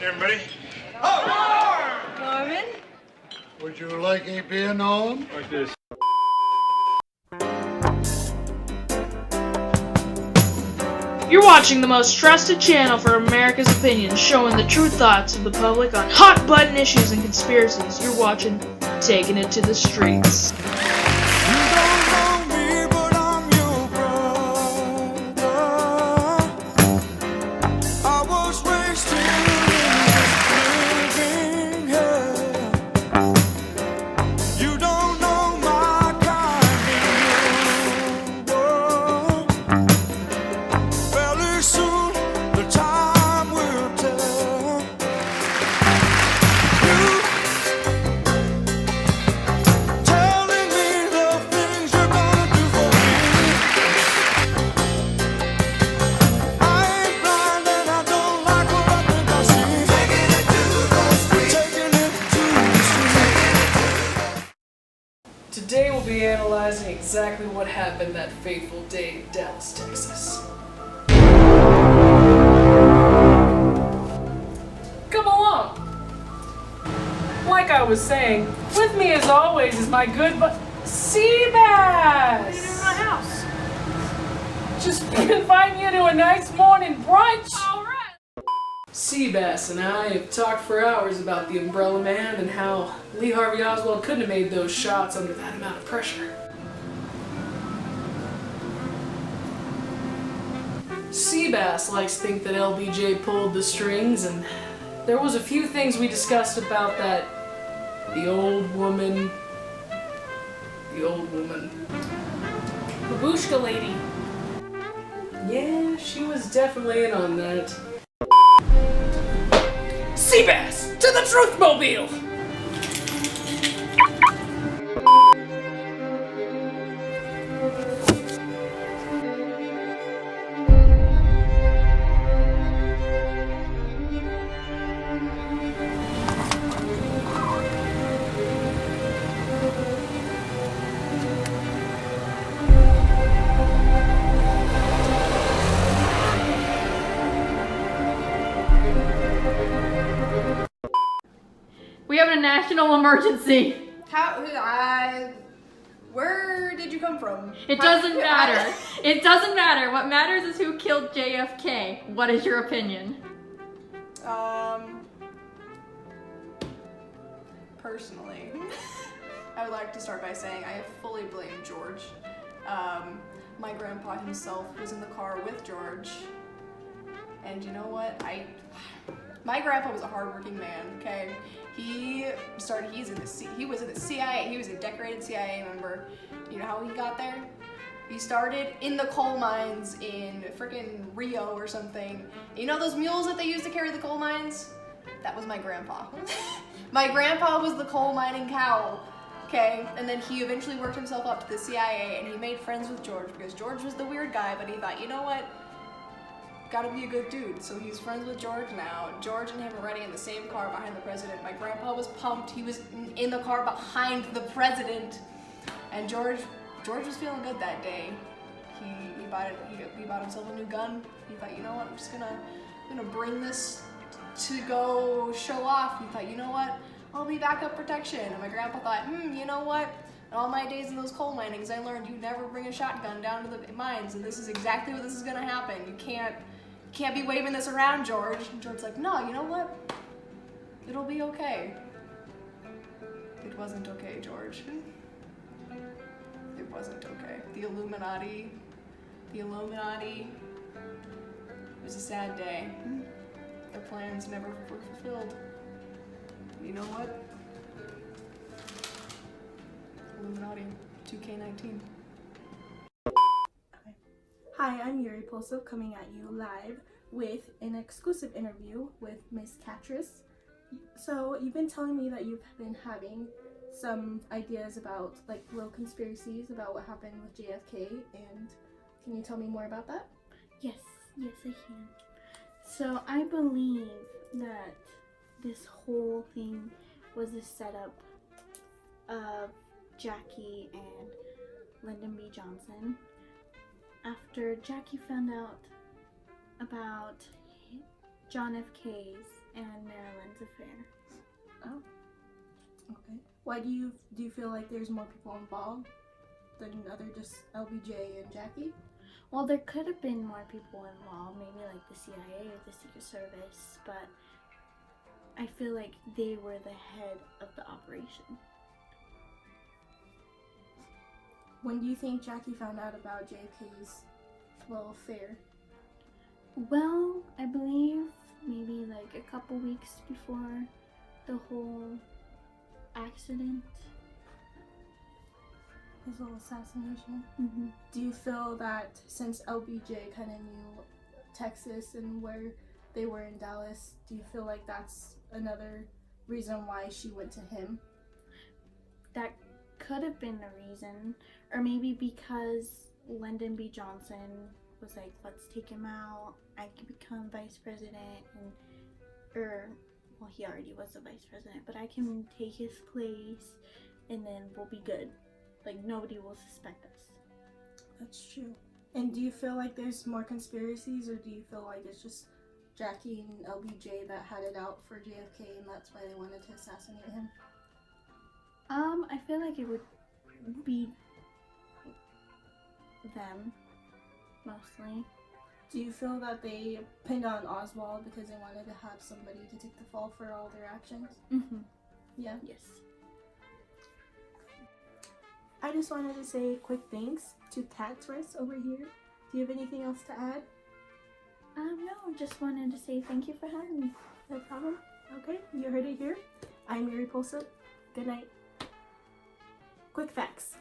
Everybody? Norman? Would you like a beer, Norm? Like this. You're watching the most trusted channel for America's opinions, showing the true thoughts of the public on hot-button issues and conspiracies. You're watching Taking It to the Streets. Today we'll be analyzing exactly what happened that fateful day in Dallas, Texas. Come along! Like I was saying, with me as always is my good Seabass! What are you doing in my house? Just inviting you to a nice morning brunch! Alright! Seabass and I have talked for hours about the Umbrella Man and how Lee Harvey Oswald couldn't have made those shots under that amount of pressure. Seabass likes to think that LBJ pulled the strings, and there was a few things we discussed about that. The old woman. Babushka lady. Yeah, she was definitely in on that. Seabass, to the Truthmobile! We have a national emergency. Where did you come from? It doesn't matter. It doesn't matter. What matters is who killed JFK. What is your opinion? Personally, I would like to start by saying I fully blame George. My grandpa himself was in the car with George, and you know what? My grandpa was a hardworking man. Okay, he was in the CIA. He was a decorated CIA member. You know how he got there? He started in the coal mines in frickin' Rio or something. You know those mules that they used to carry the coal mines? That was my grandpa. My grandpa was the coal mining cow. Okay, and then he eventually worked himself up to the CIA, and he made friends with George because George was the weird guy, but he thought, you know what? Gotta be a good dude. So he's friends with George now. George and him are riding in the same car behind the president. My grandpa was pumped. He was in the car behind the president. And George was feeling good that day. He bought himself a new gun. He thought, you know what, I'm just gonna bring this to go show off. He thought, you know what, I'll be backup protection. And my grandpa thought, you know what? In all my days in those coal minings, I learned you never bring a shotgun down to the mines, and this is exactly what this is gonna happen. You can't be waving this around, George. And George's like, no, you know what? It'll be okay. It wasn't okay, George. It wasn't okay. The Illuminati. It was a sad day. Their plans never were fulfilled. You know what? Illuminati, 2K19. Hi, I'm Yuri Polsov coming at you live with an exclusive interview with Miss Catrice. So you've been telling me that you've been having some ideas about like little conspiracies about what happened with JFK, and can you tell me more about that? Yes, I can. So I believe that this whole thing was a setup of Jackie and Lyndon B. Johnson. After Jackie found out about John F. K's and Marilyn's affair. Oh. Okay. Why do you feel like there's more people involved than other just LBJ and Jackie? Well, there could have been more people involved, maybe like the CIA or the Secret Service, but I feel like they were the head of the operation. When do you think Jackie found out about JFK's little affair? Well, I believe maybe like a couple weeks before the whole accident. His little assassination? Mm-hmm. Do you feel that since LBJ kind of knew Texas and where they were in Dallas, do you feel like that's another reason why she went to him? That could have been the reason. Or maybe because Lyndon B. Johnson was like, let's take him out, I can become vice president, well, he already was the vice president, but I can take his place and then we'll be good. Like, nobody will suspect us. That's true. And do you feel like there's more conspiracies, or do you feel like it's just Jackie and LBJ that had it out for JFK and that's why they wanted to assassinate him? I feel like it would be them, mostly. Do you feel that they pinned on Oswald because they wanted to have somebody to take the fall for all their actions? Mm-hmm. Yeah. Yes. I just wanted to say quick thanks to Catress over here. Do you have anything else to add? No, just wanted to say thank you for having me. No problem. Okay, you heard it here. I'm Yuri Polsuk. Good night. Quick facts.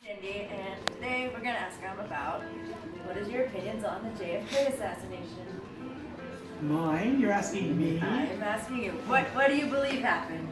Cindy, and today we're going to ask him about what is your opinions on the JFK assassination? Mine? You're asking me? I'm asking you, what do you believe happened?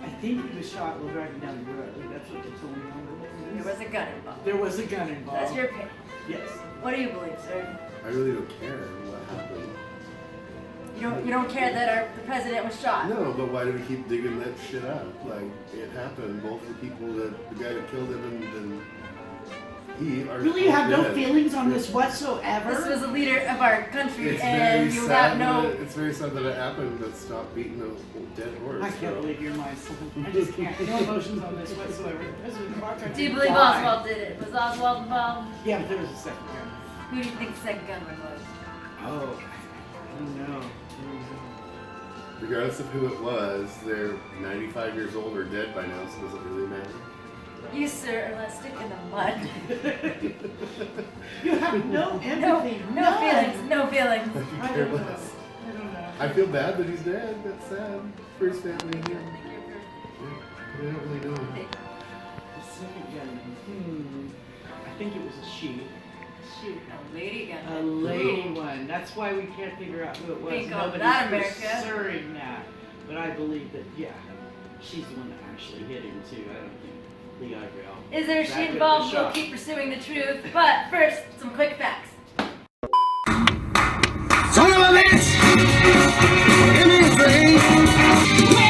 I think he was shot while driving down the road. That's what they told me on the news. There was a gun involved. There was a gun involved. That's your opinion. Yes. What do you believe, sir? I really don't care what happened. You don't care that the president was shot? No, but why do we keep digging that shit up? Like, it happened. Both the people the guy that killed him and he are Really, you have no dead. feelings on this whatsoever? This was a leader of our country, It's and very you sad have no... It's very sad that it happened, but stop beating a dead horse. I can't believe you're my son. I just can't. No emotions on this whatsoever. The president of our country Do you believe died. Oswald did it? Was Oswald involved? Yeah, but there was a second gun. Who do you think the second gunman was? Oh, I don't know. Regardless of who it was, they're 95 years old or dead by now, so does it really matter? You, sir, are less stick in the mud. You have no empathy. No none. feelings, no feelings. I could I care don't know. less. I don't know. I feel bad that he's dead. That's sad for his family and him. Yeah, but I don't really know him. The second gun. I think it was a she. She. A lady A gunman. lady one. That's why we can't figure out who it was. Think of Nobody's that, America. pursuing that. But I believe that, yeah, she's the one that actually hit him too. I don't think the other girl. Is there a That she could be involved? We'll shot. keep pursuing the truth. But first, some quick facts. Son of a bitch! Give me a drink!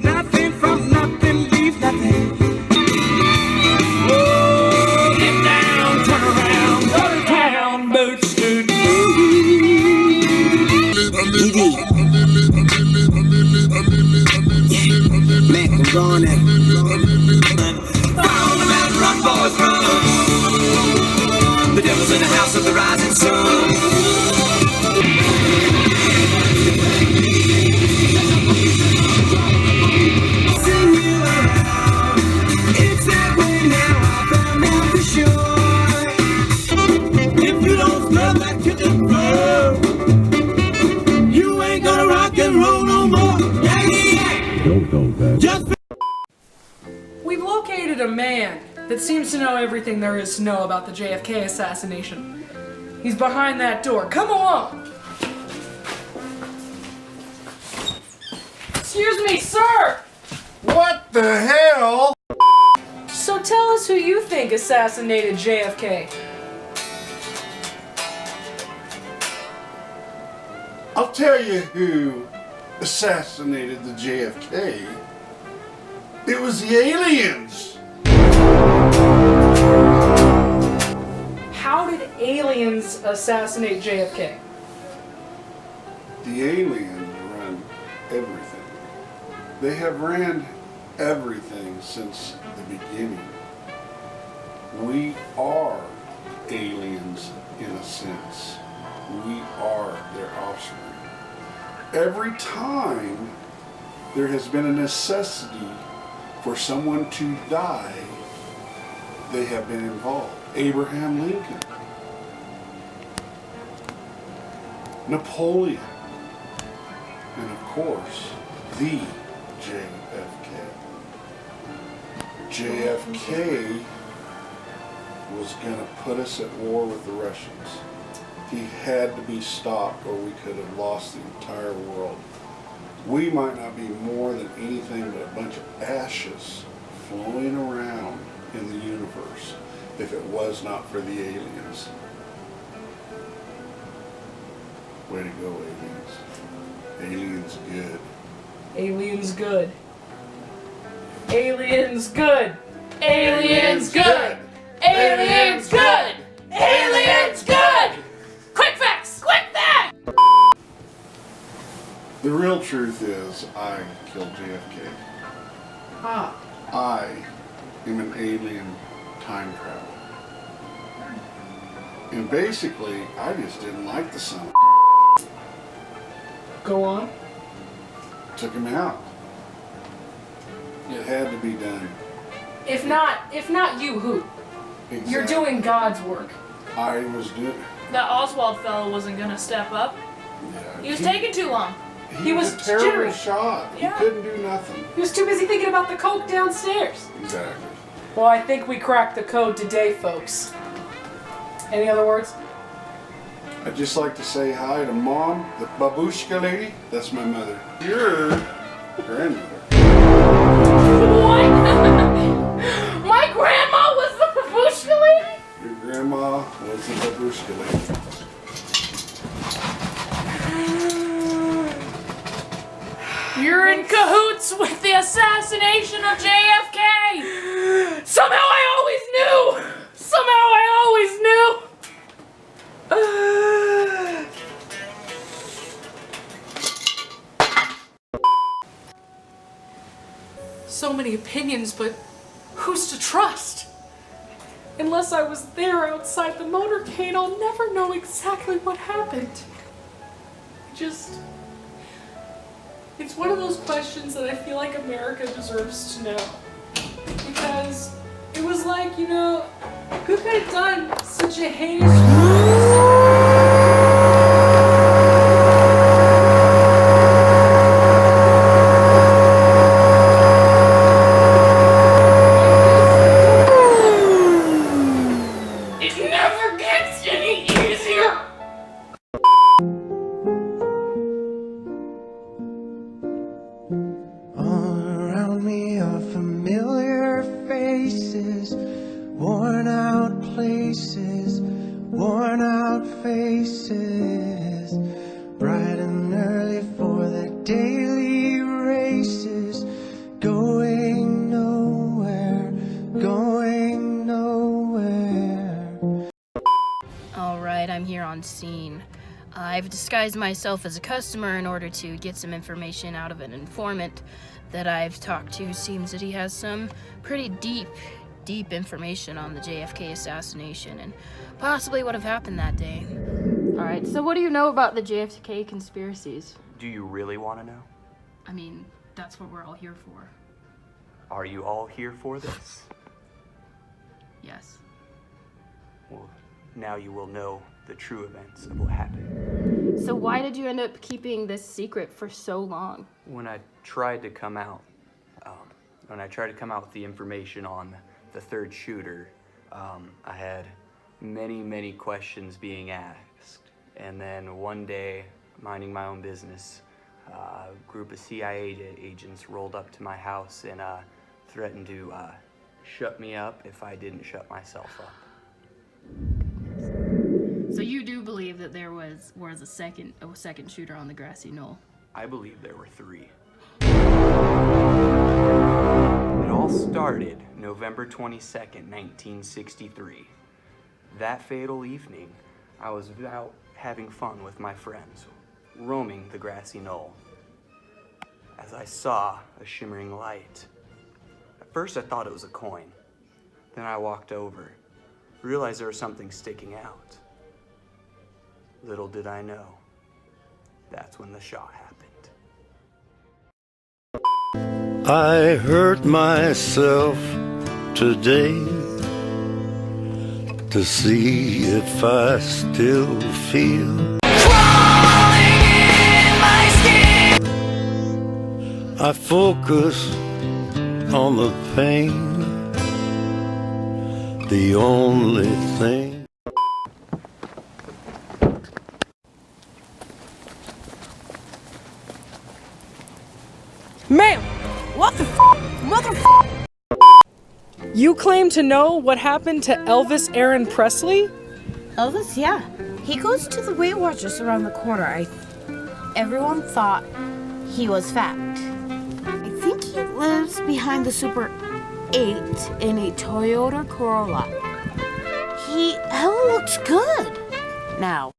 Nothing from nothing, leave nothing. Oh, get down, turn around, go to town, boots to Make them gone and follow the bad rock boys run. The devil's in the house of the rising sun. See you around. It's that way now, I found out for sure. If you don't smell that kitchen floor, you ain't gonna rock and roll no more. Yeah, yeah. Just We've located a man that seems to know everything there is to know about the JFK assassination. He's behind that door. Come along! Excuse me, sir! What the hell? So tell us who you think assassinated JFK. I'll tell you who assassinated the JFK. It was the aliens. assassinate JFK? The aliens run everything. They have ran everything since the beginning. We are aliens in a sense. We are their offspring. Every time there has been a necessity for someone to die, they have been involved. Abraham Lincoln, Napoleon, and of course, the JFK. JFK was going to put us at war with the Russians. He had to be stopped or we could have lost the entire world. We might not be more than anything but a bunch of ashes flowing around in the universe if it was not for the aliens. Way to go, aliens. Aliens good. Aliens good. Aliens good. Aliens good. Aliens good. Aliens good. Quick facts. Quick facts. The real truth is I killed JFK. Ah. I am an alien time traveler. And basically, I just didn't like the son of Go on. took him out. It had to be done. If not you, who? Exactly. You're doing God's work. I was doing. That Oswald fellow wasn't gonna step up. Yeah, He was taking too long. He was a terrible jittery. shot. Yeah. He couldn't do nothing. He was too busy thinking about the coke downstairs. Exactly. Well, I think we cracked the code today, folks. Any other words? I'd just like to say hi to Mom, the babushka lady. That's my mother. Your grandmother. What? My grandma was the babushka lady? Your grandma was the babushka lady. You're in cahoots with the assassination of JFK! Somehow I always knew! Somehow I always knew! So many opinions, but who's to trust? Unless I was there outside the motorcade, I'll never know exactly what happened. It's one of those questions that I feel like America deserves to know. Because it was like, who could have done such a heinous It never gets any easier! All around me are familiar faces, worn out places, worn out faces, bright and early for the daily races, going nowhere, going nowhere. Alright, I'm here on scene. I've disguised myself as a customer in order to get some information out of an informant that I've talked to. Seems that he has some pretty deep information on the JFK assassination and possibly what have happened that day. Alright, so what do you know about the JFK conspiracies? Do you really want to know? I mean, that's what we're all here for. Are you all here for this? Yes. Well, now you will know the true events of what happened. So why did you end up keeping this secret for so long? When I tried to come out with the information on the third shooter, I had many questions being asked. And then one day, minding my own business, a group of CIA agents rolled up to my house and threatened to shut me up if I didn't shut myself up. So you do believe that there was a second shooter on the grassy knoll? I believe there were 3. It all started November 22nd, 1963. That fatal evening, I was out having fun with my friends, roaming the grassy knoll, as I saw a shimmering light. At first I thought it was a coin. Then I walked over, realized there was something sticking out. Little did I know, that's when the shot happened. I hurt myself today to see if I still feel crawling in my skin. I focus on the pain, the only thing. Ma'am! What the motherfucker? You claim to know what happened to Elvis Aaron Presley? Elvis, yeah. He goes to the Weight Watchers around the corner. Everyone thought he was fat. I think he lives behind the Super 8 in a Toyota Corolla. He hella looks good now.